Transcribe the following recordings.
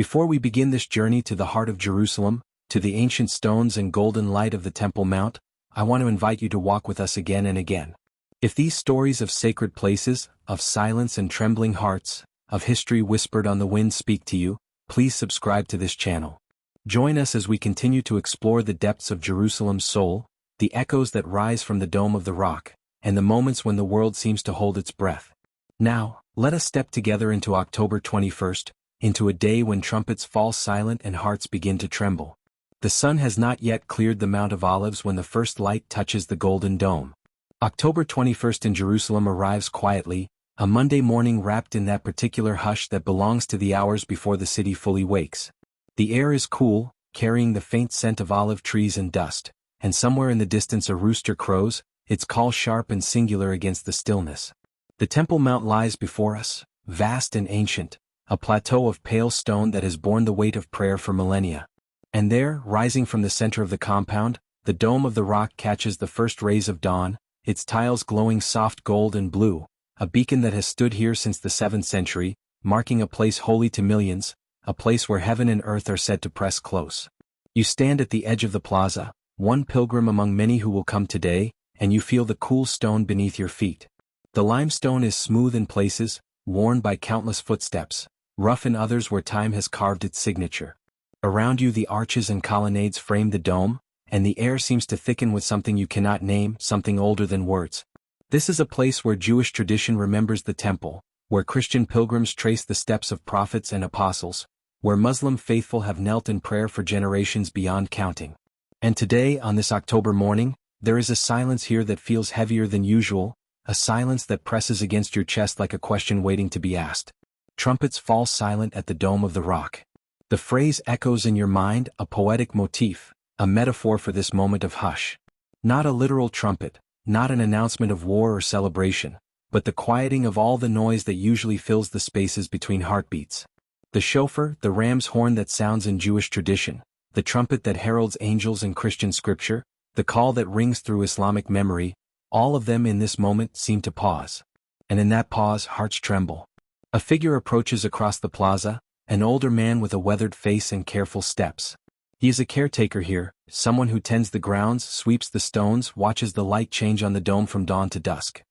Before we begin this journey to the heart of Jerusalem, to the ancient stones and golden light of the Temple Mount, I want to invite you to walk with us again and again. If these stories of sacred places, of silence and trembling hearts, of history whispered on the wind speak to you, please subscribe to this channel. Join us as we continue to explore the depths of Jerusalem's soul, the echoes that rise from the dome of the rock, and the moments when the world seems to hold its breath. Now, let us step together into October 21st, into a day when trumpets fall silent and hearts begin to tremble. The sun has not yet cleared the Mount of Olives when the first light touches the golden dome. October 21st in Jerusalem arrives quietly, a Monday morning wrapped in that particular hush that belongs to the hours before the city fully wakes. The air is cool, carrying the faint scent of olive trees and dust, and somewhere in the distance a rooster crows, its call sharp and singular against the stillness. The Temple Mount lies before us, vast and ancient, a plateau of pale stone that has borne the weight of prayer for millennia. And there, rising from the center of the compound, the dome of the rock catches the first rays of dawn, its tiles glowing soft gold and blue, a beacon that has stood here since the 7th century, marking a place holy to millions, a place where heaven and earth are said to press close. You stand at the edge of the plaza, one pilgrim among many who will come today, and you feel the cool stone beneath your feet. The limestone is smooth in places, worn by countless footsteps, rough in others where time has carved its signature. Around you the arches and colonnades frame the dome, and the air seems to thicken with something you cannot name, something older than words. This is a place where Jewish tradition remembers the temple, where Christian pilgrims trace the steps of prophets and apostles, where Muslim faithful have knelt in prayer for generations beyond counting. And today, on this October morning, there is a silence here that feels heavier than usual, a silence that presses against your chest like a question waiting to be asked. Trumpets fall silent at the dome of the rock. The phrase echoes in your mind, a poetic motif, a metaphor for this moment of hush. Not a literal trumpet, not an announcement of war or celebration, but the quieting of all the noise that usually fills the spaces between heartbeats. The shofar, the ram's horn that sounds in Jewish tradition, the trumpet that heralds angels in Christian scripture, the call that rings through Islamic memory, all of them in this moment seem to pause. And in that pause, hearts tremble. A figure approaches across the plaza, an older man with a weathered face and careful steps. He is a caretaker here, someone who tends the grounds, sweeps the stones, watches the light change on the dome from dawn to dusk.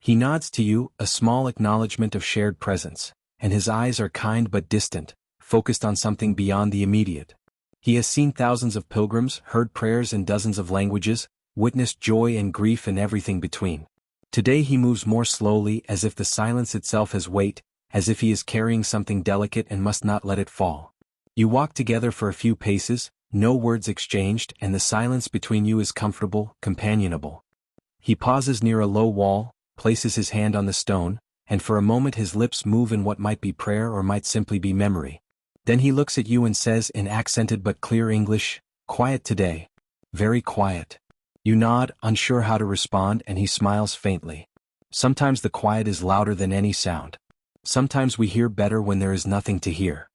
He nods to you, a small acknowledgement of shared presence, and his eyes are kind but distant, focused on something beyond the immediate. He has seen thousands of pilgrims, heard prayers in dozens of languages, witnessed joy and grief and everything between. Today he moves more slowly, as if the silence itself has weight, as if he is carrying something delicate and must not let it fall. You walk together for a few paces, no words exchanged, and the silence between you is comfortable, companionable. He pauses near a low wall, places his hand on the stone, and for a moment his lips move in what might be prayer or might simply be memory. Then he looks at you and says in accented but clear English, "Quiet today. Very quiet." You nod, unsure how to respond, and he smiles faintly. Sometimes the quiet is louder than any sound. Sometimes we hear better when there is nothing to hear.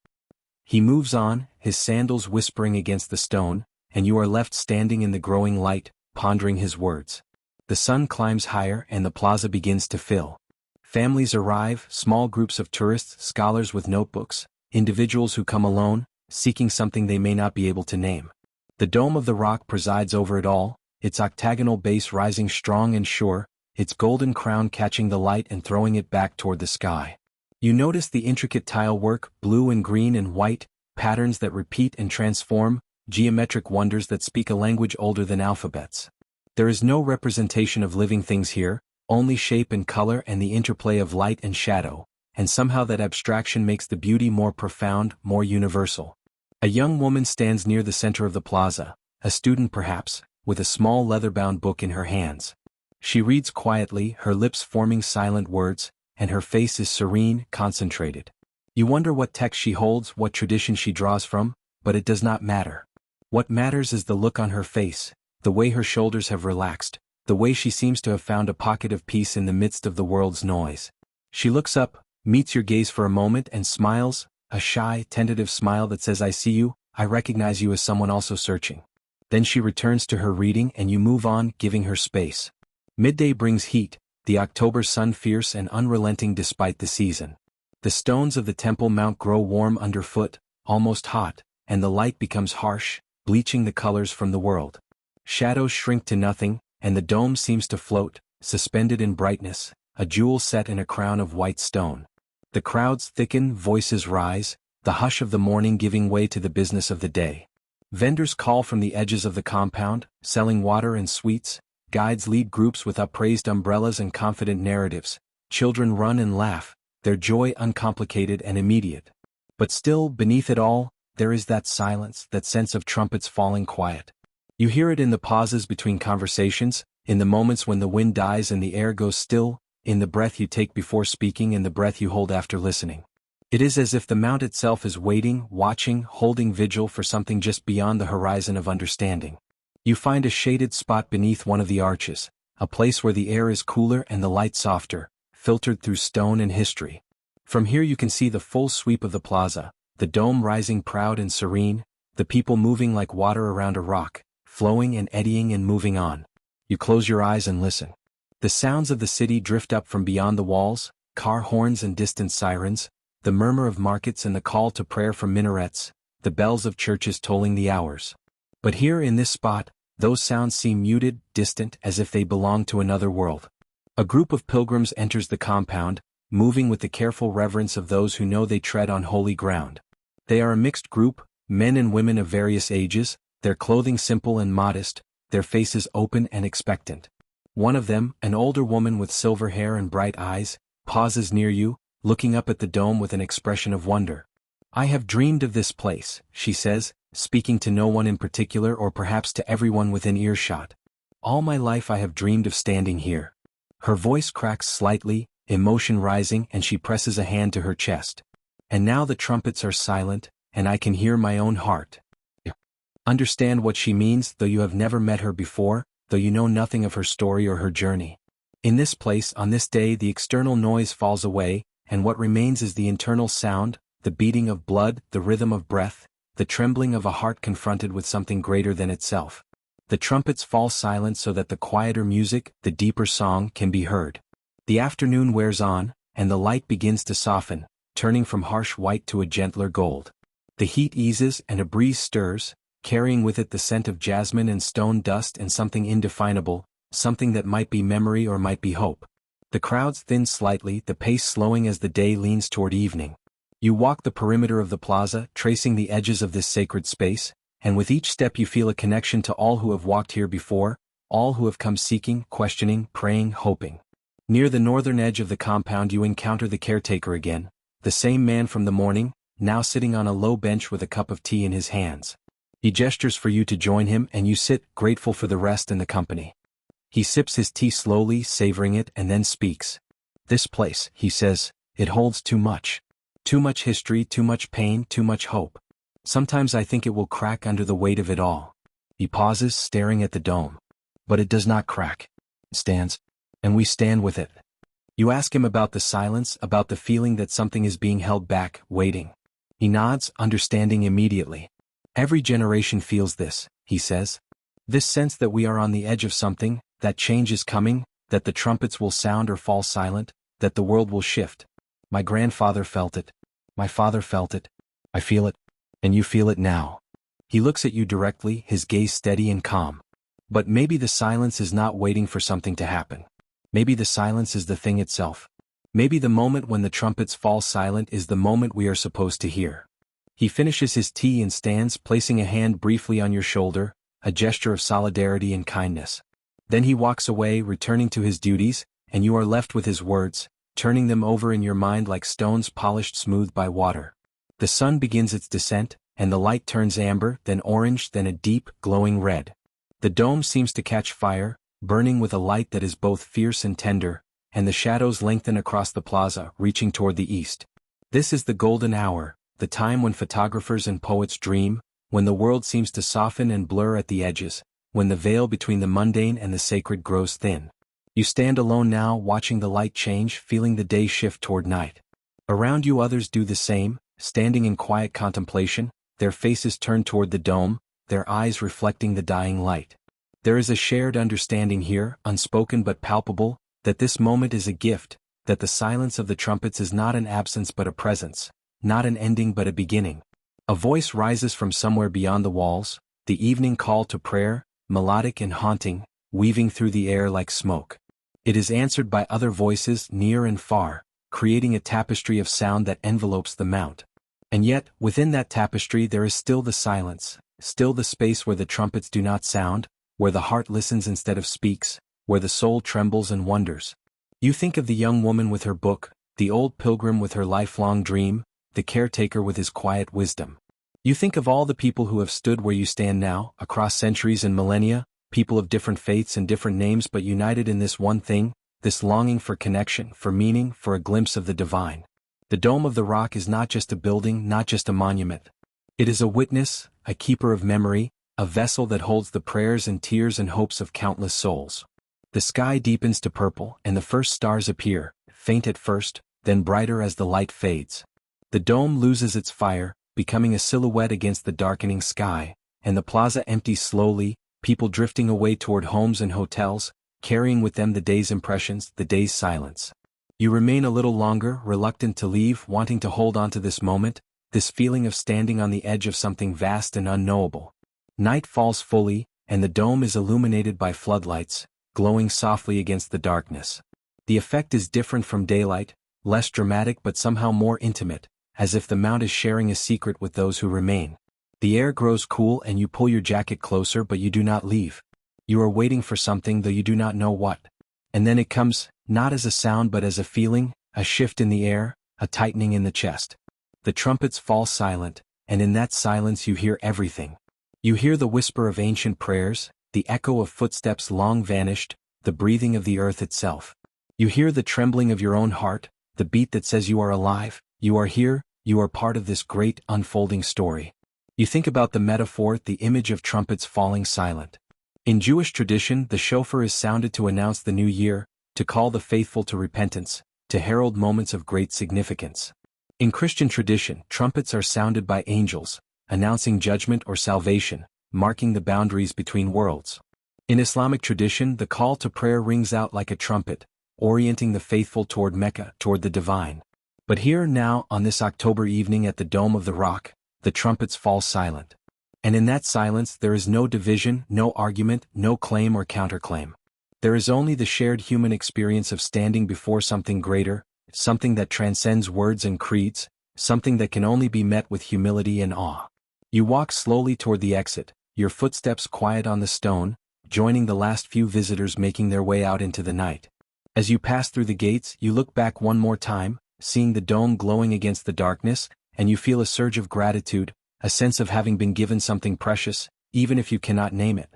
He moves on, his sandals whispering against the stone, and you are left standing in the growing light, pondering his words. The sun climbs higher and the plaza begins to fill. Families arrive, small groups of tourists, scholars with notebooks, individuals who come alone, seeking something they may not be able to name. The dome of the rock presides over it all, its octagonal base rising strong and sure, its golden crown catching the light and throwing it back toward the sky. You notice the intricate tile work, blue and green and white, patterns that repeat and transform, geometric wonders that speak a language older than alphabets. There is no representation of living things here, only shape and color and the interplay of light and shadow, and somehow that abstraction makes the beauty more profound, more universal. A young woman stands near the center of the plaza, a student perhaps, with a small leather-bound book in her hands. She reads quietly, her lips forming silent words, and her face is serene, concentrated. You wonder what text she holds, what tradition she draws from, but it does not matter. What matters is the look on her face, the way her shoulders have relaxed, the way she seems to have found a pocket of peace in the midst of the world's noise. She looks up, meets your gaze for a moment and smiles, a shy, tentative smile that says, "I see you, I recognize you as someone also searching." Then she returns to her reading and you move on, giving her space. Midday brings heat, the October sun fierce and unrelenting despite the season. The stones of the Temple Mount grow warm underfoot, almost hot, and the light becomes harsh, bleaching the colors from the world. Shadows shrink to nothing, and the dome seems to float, suspended in brightness, a jewel set in a crown of white stone. The crowds thicken, voices rise, the hush of the morning giving way to the business of the day. Vendors call from the edges of the compound, selling water and sweets. Guides lead groups with upraised umbrellas and confident narratives. Children run and laugh, their joy uncomplicated and immediate. But still, beneath it all, there is that silence, that sense of trumpets falling quiet. You hear it in the pauses between conversations, in the moments when the wind dies and the air goes still, in the breath you take before speaking and the breath you hold after listening. It is as if the mount itself is waiting, watching, holding vigil for something just beyond the horizon of understanding. You find a shaded spot beneath one of the arches, a place where the air is cooler and the light softer, filtered through stone and history. From here you can see the full sweep of the plaza, the dome rising proud and serene, the people moving like water around a rock, flowing and eddying and moving on. You close your eyes and listen. The sounds of the city drift up from beyond the walls, car horns and distant sirens, the murmur of markets and the call to prayer from minarets, the bells of churches tolling the hours. But here in this spot, those sounds seem muted, distant, as if they belong to another world. A group of pilgrims enters the compound, moving with the careful reverence of those who know they tread on holy ground. They are a mixed group, men and women of various ages, their clothing simple and modest, their faces open and expectant. One of them, an older woman with silver hair and bright eyes, pauses near you, looking up at the dome with an expression of wonder. "I have dreamed of this place," she says, speaking to no one in particular or perhaps to everyone within earshot. "All my life I have dreamed of standing here." Her voice cracks slightly, emotion rising, and she presses a hand to her chest. "And now the trumpets are silent, and I can hear my own heart." Understand what she means, though you have never met her before, though you know nothing of her story or her journey. In this place, on this day, the external noise falls away, and what remains is the internal sound, the beating of blood, the rhythm of breath, the trembling of a heart confronted with something greater than itself. The trumpets fall silent so that the quieter music, the deeper song, can be heard. The afternoon wears on, and the light begins to soften, turning from harsh white to a gentler gold. The heat eases and a breeze stirs, carrying with it the scent of jasmine and stone dust and something indefinable, something that might be memory or might be hope. The crowds thin slightly, the pace slowing as the day leans toward evening. You walk the perimeter of the plaza, tracing the edges of this sacred space, and with each step you feel a connection to all who have walked here before, all who have come seeking, questioning, praying, hoping. Near the northern edge of the compound you encounter the caretaker again, the same man from the morning, now sitting on a low bench with a cup of tea in his hands. He gestures for you to join him and you sit, grateful for the rest and the company. He sips his tea slowly, savoring it, and then speaks. "This place," he says, "it holds too much. Too much history, too much pain, too much hope. Sometimes I think it will crack under the weight of it all." He pauses, staring at the dome. But it does not crack. It stands. And we stand with it. You ask him about the silence, about the feeling that something is being held back, waiting. He nods, understanding immediately. "Every generation feels this," he says. "This sense that we are on the edge of something, that change is coming, that the trumpets will sound or fall silent, that the world will shift. My grandfather felt it. My father felt it. I feel it. And you feel it now." He looks at you directly, his gaze steady and calm. But maybe the silence is not waiting for something to happen. Maybe the silence is the thing itself. Maybe the moment when the trumpets fall silent is the moment we are supposed to hear. He finishes his tea and stands, placing a hand briefly on your shoulder, a gesture of solidarity and kindness. Then he walks away, returning to his duties, and you are left with his words, turning them over in your mind like stones polished smooth by water. The sun begins its descent, and the light turns amber, then orange, then a deep, glowing red. The dome seems to catch fire, burning with a light that is both fierce and tender, and the shadows lengthen across the plaza, reaching toward the east. This is the golden hour, the time when photographers and poets dream, when the world seems to soften and blur at the edges, when the veil between the mundane and the sacred grows thin. You stand alone now, watching the light change, feeling the day shift toward night. Around you others do the same, standing in quiet contemplation, their faces turned toward the dome, their eyes reflecting the dying light. There is a shared understanding here, unspoken but palpable, that this moment is a gift, that the silence of the trumpets is not an absence but a presence, not an ending but a beginning. A voice rises from somewhere beyond the walls, the evening call to prayer, melodic and haunting, weaving through the air like smoke. It is answered by other voices near and far, creating a tapestry of sound that envelopes the mount. And yet, within that tapestry there is still the silence, still the space where the trumpets do not sound, where the heart listens instead of speaks, where the soul trembles and wonders. You think of the young woman with her book, the old pilgrim with her lifelong dream, the caretaker with his quiet wisdom. You think of all the people who have stood where you stand now, across centuries and millennia, people of different faiths and different names but united in this one thing, this longing for connection, for meaning, for a glimpse of the divine. The Dome of the Rock is not just a building, not just a monument. It is a witness, a keeper of memory, a vessel that holds the prayers and tears and hopes of countless souls. The sky deepens to purple, and the first stars appear, faint at first, then brighter as the light fades. The dome loses its fire, becoming a silhouette against the darkening sky, and the plaza empties slowly, people drifting away toward homes and hotels, carrying with them the day's impressions, the day's silence. You remain a little longer, reluctant to leave, wanting to hold on to this moment, this feeling of standing on the edge of something vast and unknowable. Night falls fully, and the dome is illuminated by floodlights, glowing softly against the darkness. The effect is different from daylight, less dramatic but somehow more intimate, as if the mount is sharing a secret with those who remain. The air grows cool and you pull your jacket closer but you do not leave. You are waiting for something though you do not know what. And then it comes, not as a sound but as a feeling, a shift in the air, a tightening in the chest. The trumpets fall silent, and in that silence you hear everything. You hear the whisper of ancient prayers, the echo of footsteps long vanished, the breathing of the earth itself. You hear the trembling of your own heart, the beat that says you are alive, you are here, you are part of this great, unfolding story. You think about the metaphor, the image of trumpets falling silent. In Jewish tradition, the shofar is sounded to announce the new year, to call the faithful to repentance, to herald moments of great significance. In Christian tradition, trumpets are sounded by angels, announcing judgment or salvation, marking the boundaries between worlds. In Islamic tradition, the call to prayer rings out like a trumpet, orienting the faithful toward Mecca, toward the divine. But here now, on this October evening at the Dome of the Rock, the trumpets fall silent. And in that silence there is no division, no argument, no claim or counterclaim. There is only the shared human experience of standing before something greater, something that transcends words and creeds, something that can only be met with humility and awe. You walk slowly toward the exit, your footsteps quiet on the stone, joining the last few visitors making their way out into the night. As you pass through the gates, you look back one more time, seeing the dome glowing against the darkness, and you feel a surge of gratitude, a sense of having been given something precious, even if you cannot name it.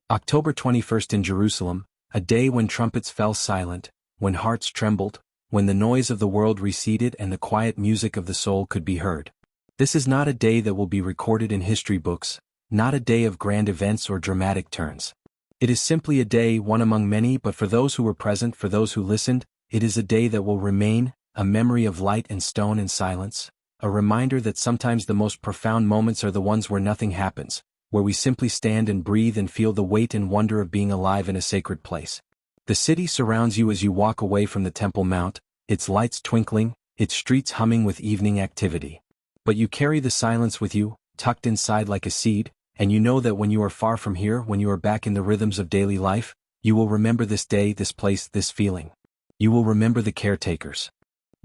October 21st in Jerusalem, a day when trumpets fell silent, when hearts trembled, when the noise of the world receded and the quiet music of the soul could be heard. This is not a day that will be recorded in history books, not a day of grand events or dramatic turns. It is simply a day, one among many, but for those who were present, for those who listened, it is a day that will remain, a memory of light and stone and silence, a reminder that sometimes the most profound moments are the ones where nothing happens, where we simply stand and breathe and feel the weight and wonder of being alive in a sacred place. The city surrounds you as you walk away from the Temple Mount, its lights twinkling, its streets humming with evening activity. But you carry the silence with you, tucked inside like a seed, and you know that when you are far from here, when you are back in the rhythms of daily life, you will remember this day, this place, this feeling. You will remember the caretakers.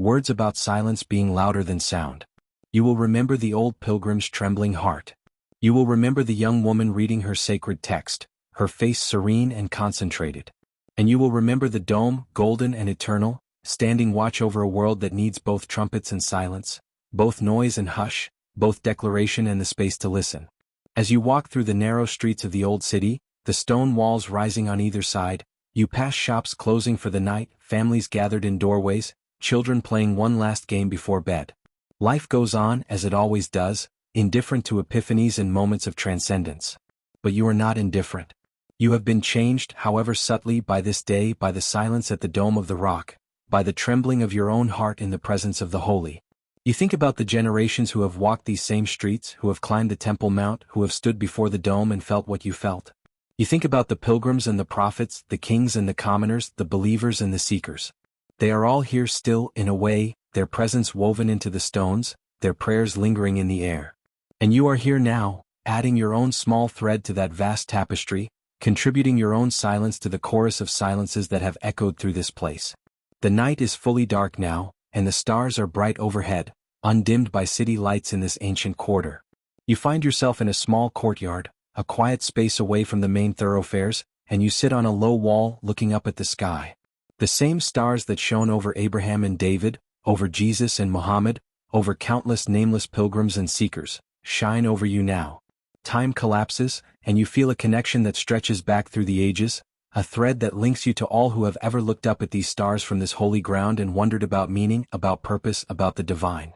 Words about silence being louder than sound. You will remember the old pilgrim's trembling heart. You will remember the young woman reading her sacred text, her face serene and concentrated. And you will remember the dome, golden and eternal, standing watch over a world that needs both trumpets and silence, both noise and hush, both declaration and the space to listen. As you walk through the narrow streets of the old city, the stone walls rising on either side, you pass shops closing for the night, families gathered in doorways, children playing one last game before bed. Life goes on as it always does, indifferent to epiphanies and moments of transcendence. But you are not indifferent. You have been changed, however subtly, by this day, by the silence at the Dome of the Rock, by the trembling of your own heart in the presence of the holy. You think about the generations who have walked these same streets, who have climbed the Temple Mount, who have stood before the dome and felt what you felt. You think about the pilgrims and the prophets, the kings and the commoners, the believers and the seekers. They are all here still, in a way, their presence woven into the stones, their prayers lingering in the air. And you are here now, adding your own small thread to that vast tapestry, contributing your own silence to the chorus of silences that have echoed through this place. The night is fully dark now, and the stars are bright overhead, undimmed by city lights in this ancient quarter. You find yourself in a small courtyard, a quiet space away from the main thoroughfares, and you sit on a low wall looking up at the sky. The same stars that shone over Abraham and David, over Jesus and Muhammad, over countless nameless pilgrims and seekers, shine over you now. Time collapses, and you feel a connection that stretches back through the ages, a thread that links you to all who have ever looked up at these stars from this holy ground and wondered about meaning, about purpose, about the divine.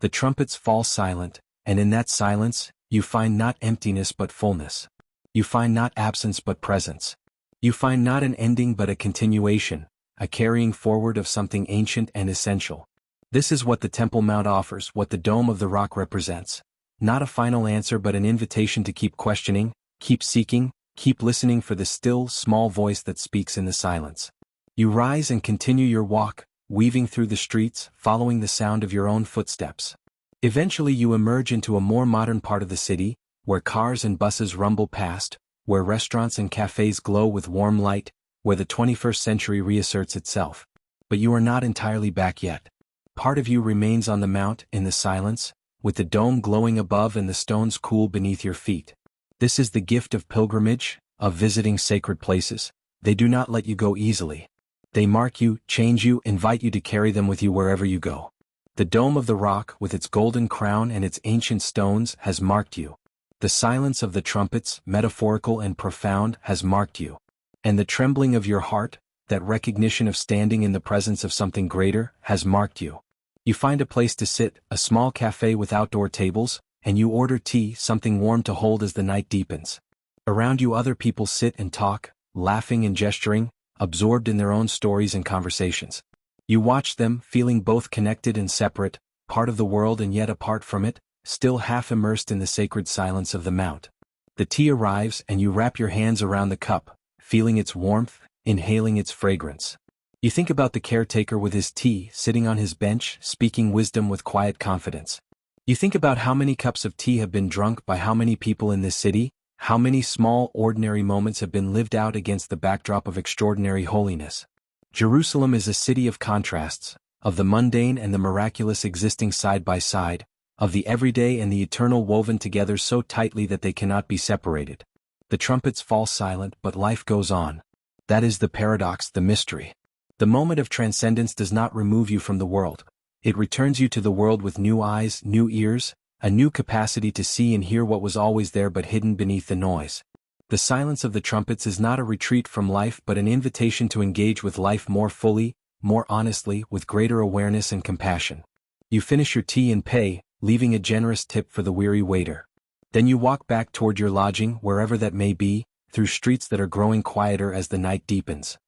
The trumpets fall silent, and in that silence, you find not emptiness but fullness. You find not absence but presence. You find not an ending but a continuation, a carrying forward of something ancient and essential. This is what the Temple Mount offers, what the Dome of the Rock represents. Not a final answer but an invitation to keep questioning, keep seeking, keep listening for the still, small voice that speaks in the silence. You rise and continue your walk, weaving through the streets, following the sound of your own footsteps. Eventually you emerge into a more modern part of the city, where cars and buses rumble past, where restaurants and cafes glow with warm light, where the 21st century reasserts itself. But you are not entirely back yet. Part of you remains on the mount, in the silence, with the dome glowing above and the stones cool beneath your feet. This is the gift of pilgrimage, of visiting sacred places. They do not let you go easily. They mark you, change you, invite you to carry them with you wherever you go. The Dome of the Rock, with its golden crown and its ancient stones, has marked you. The silence of the trumpets, metaphorical and profound, has marked you. And the trembling of your heart, that recognition of standing in the presence of something greater, has marked you. You find a place to sit, a small cafe with outdoor tables, and you order tea, something warm to hold as the night deepens. Around you other people sit and talk, laughing and gesturing, absorbed in their own stories and conversations. You watch them, feeling both connected and separate, part of the world and yet apart from it, still half immersed in the sacred silence of the mount. The tea arrives and you wrap your hands around the cup, feeling its warmth, inhaling its fragrance. You think about the caretaker with his tea, sitting on his bench, speaking wisdom with quiet confidence. You think about how many cups of tea have been drunk by how many people in this city, how many small, ordinary moments have been lived out against the backdrop of extraordinary holiness. Jerusalem is a city of contrasts, of the mundane and the miraculous existing side by side, of the everyday and the eternal woven together so tightly that they cannot be separated. The trumpets fall silent, but life goes on. That is the paradox, the mystery. The moment of transcendence does not remove you from the world. It returns you to the world with new eyes, new ears, a new capacity to see and hear what was always there but hidden beneath the noise. The silence of the trumpets is not a retreat from life but an invitation to engage with life more fully, more honestly, with greater awareness and compassion. You finish your tea and pay, leaving a generous tip for the weary waiter. Then you walk back toward your lodging, wherever that may be, through streets that are growing quieter as the night deepens.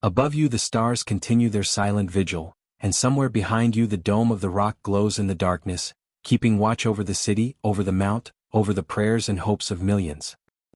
Above you the stars continue their silent vigil, and somewhere behind you the Dome of the Rock glows in the darkness, keeping watch over the city, over the mount, over the prayers and hopes of millions.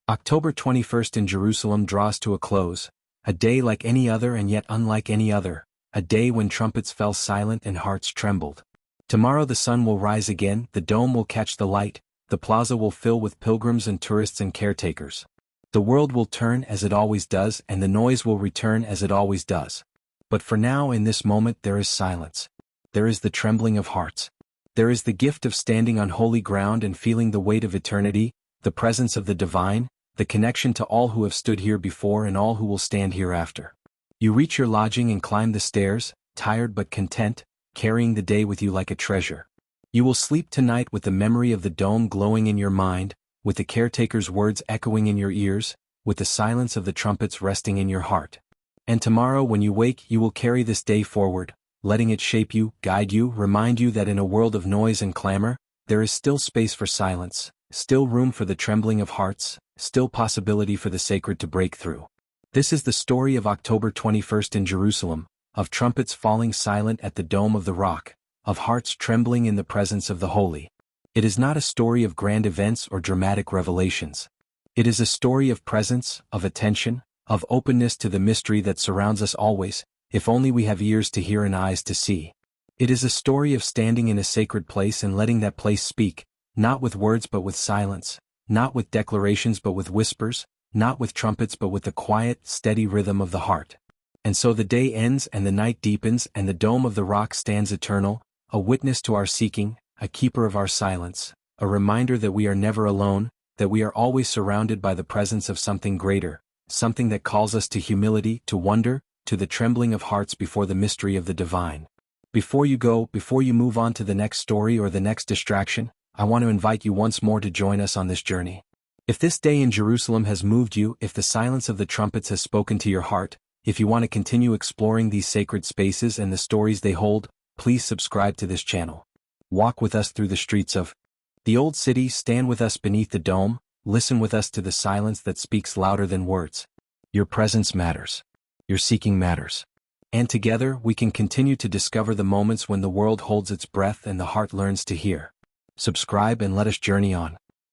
October 21st in Jerusalem draws to a close, a day like any other and yet unlike any other, a day when trumpets fell silent and hearts trembled. Tomorrow the sun will rise again, the dome will catch the light, the plaza will fill with pilgrims and tourists and caretakers. The world will turn as it always does and the noise will return as it always does. But for now in this moment there is silence. There is the trembling of hearts. There is the gift of standing on holy ground and feeling the weight of eternity, the presence of the divine, the connection to all who have stood here before and all who will stand hereafter. You reach your lodging and climb the stairs, tired but content, carrying the day with you like a treasure. You will sleep tonight with the memory of the dome glowing in your mind, with the caretaker's words echoing in your ears, with the silence of the trumpets resting in your heart. And tomorrow when you wake you will carry this day forward, letting it shape you, guide you, remind you that in a world of noise and clamor, there is still space for silence, still room for the trembling of hearts, still possibility for the sacred to break through. This is the story of October 21st in Jerusalem, of trumpets falling silent at the Dome of the Rock, of hearts trembling in the presence of the holy. It is not a story of grand events or dramatic revelations. It is a story of presence, of attention, of openness to the mystery that surrounds us always, if only we have ears to hear and eyes to see. It is a story of standing in a sacred place and letting that place speak, Not with words but with silence, not with declarations but with whispers, not with trumpets but with the quiet, steady rhythm of the heart. And so the day ends and the night deepens and the dome of the rock stands eternal, a witness to our seeking, a keeper of our silence, a reminder that we are never alone, that we are always surrounded by the presence of something greater, something that calls us to humility, to wonder, to the trembling of hearts before the mystery of the divine. Before you go, before you move on to the next story or the next distraction, I want to invite you once more to join us on this journey. If this day in Jerusalem has moved you, if the silence of the trumpets has spoken to your heart, if you want to continue exploring these sacred spaces and the stories they hold, please subscribe to this channel. Walk with us through the streets of the old city, stand with us beneath the dome, listen with us to the silence that speaks louder than words. Your presence matters. Your seeking matters. And together we can continue to discover the moments when the world holds its breath and the heart learns to hear. Subscribe and let us journey on.